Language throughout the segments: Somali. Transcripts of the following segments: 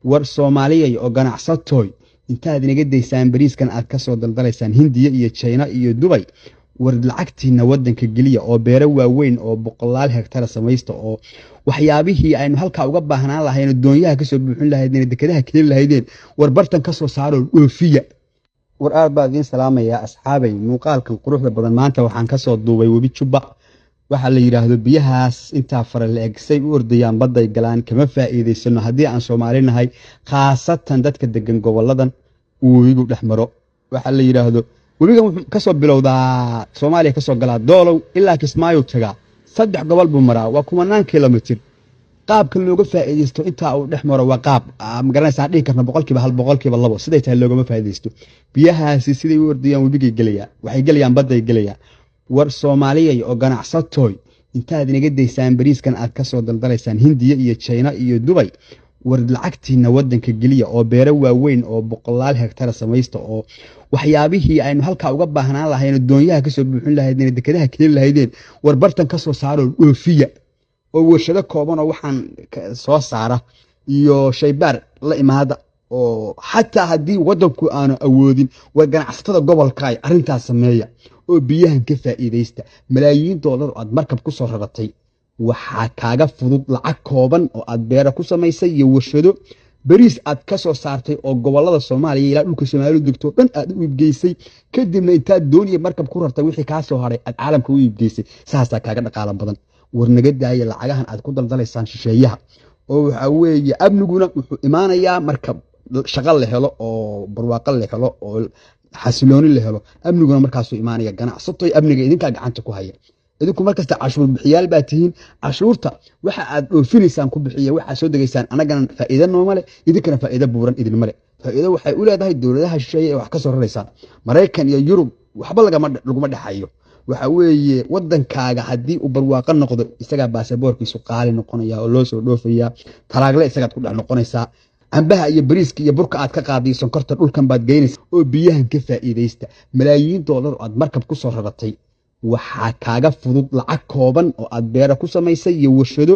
war Soomaaliyeey oo ganacsatooy intaad inaga daysaan bariiskan aad ka soo daldalaysaan Hindiya iyo China iyo Dubai war lacagtiina wadanka geliya oo beero waaweyn oo boqolaal hektar samaysta oo waxyaabihii aynu halka uga baahnaan lahayn doonyaha ka soo buuxin lahaydeen dekedaha kale lahaydeen war bartan ka soo saaro dhoofiya war aad baa idin salaamaya asxaabay muuqaalkan quruxda badan maanta waxaan ka soo duubay webi Jubba waxa la yiraahdo biyahaas inta fara la egsay u ordayaan baday galaan kama faa'iideysano hadii aan Soomaali nahay khaasatan dadka degan goboladan uu igu dhaxmaro waxa la yiraahdo webiga ka soo bilowdaa Soomaaliya ka soo galaa doolow ilaa Kismaayo taga saddex gobol buu maraa waa kumanaan kiiloomitir qaabka looga faa'iideysto inta uu dhaxmaro waa qaab ma garanaysaa dhigi karna boqolkiiba hal boqolkiiba labo siday tahay loogama faa'iideysto biyahaasi siday u ordayaan webiga galaya waxay galayaan baday galaya war Soomaaliyeey oo ganacsatooy intaad inaga daysaan bariiskan aad ka soo daldalaysaan Hindiya iyo China iyo Dubai war lacagtiina wadanka geliya oo beero waaweyn oo boqolaal hektar samaysta oo waxyaabihii aynu halka uga baahnaan lahayn doonyaha ka soo buuxin lahaydeen dekedaha kale lahaydeen war bartan ka soo saaro dhoofiya oo warshado kooban oo waxaan soo saara iyo shaybaar la imaada oo xataa hadii wadanku aanu awoodin war ganacsatada gobolka ay arintaas sameeya oo biyahan ka faa'iideysta malaayiin dollar aad markab ku soo raratay waxa kaaga fudud lacag kooban oo aad beero ku samaysay iyo warshado bariis aad ka soo saartay oo gobolada Soomaaliya ilaa dhulka Soomaaliya degto dhan aad u iibgeysay kadibna intaad dooniye markab ku rartay wixii ka soo haray aad caalamka u iibgeysay saasa kaaga dhaqaale badan war naga daaya lacagahan aad ku daldalaysaan shisheeyaha oo waxa weeye amniguna wuxuu imaanayaa markab shaqo la helo oo barwaaqo la helo oo xasilooni la helo amniguna markaas uu imaanaya ganacsatooy amniga idinka gacanta ku haya idinku markasta cashuur bixiyaal baa tihiin cashuurta waxa aad dhoofineysaan ku bixiya waxa soo degaysaan anagana faa'iido noomale idinkana faa'iido buuran idin male faa'iido waxay u leedahay dawladaha shisheeye ee wax ka soo raraysan Mareykan iyo Yurub waxba laguma dhaxayo waxa weeye wadankaaga hadii uu barwaaqo noqdo isaga baasaboorkiisu qaali noqonaya oo loo soo dhoofaya talaagle isaga ku dhax noqonaysa ambaha iyo bariiska iyo burka aad ka qaadiyo sonkorta dhulkan baad geynaysa oo biyahan ka faa'iideysta malaayiin dollar aad markab ku soo raratay waxa kaaga fudud lacag kooban oo aad beero ku samaysay iyo warshado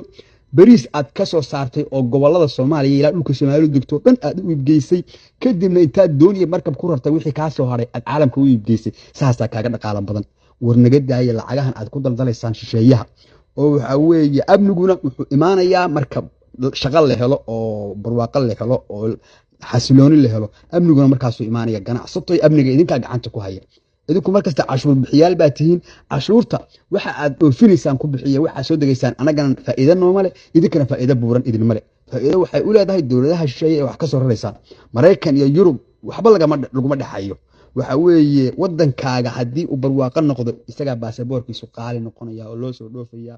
bariis aad ka soo saartay oo gobolada Soomaaliya ilaa dhulka Soomaaliya degto dhan aad u iibgeysay kadibna intaad dooniye markab ku rartay wixii ka soo haray aad caalamka u iibgeysay saasa kaaga dhaqaale badan war naga daaya lacagahan aad ku daldalaysaan shisheeyaha oo waxa weeye amniguna wuxuu imaanayaa markab shaqo la helo oo barwaaqo la helo oo xasilooni la helo amniguna markaas uu imaanaya ganacsatooy amniga idinka gacanta ku haya idinku markasta cashuur bixiyaal baa tihiin cashuurta waxa aad dhoofineysaan ku bixiya waxa soo degaysaan anagana faa'iido noomale idinkana faa'iido buuran idin male faa'iido waxay u leedahay dawladaha shisheeye ee wax ka soo raraysan Mareykan iyo Yurub waxba laguma dhaxayo waxa weeye wadankaaga hadii uu barwaaqo noqdo isaga baasaboorkiisu qaali noqonaya oo loo soo dhoofaya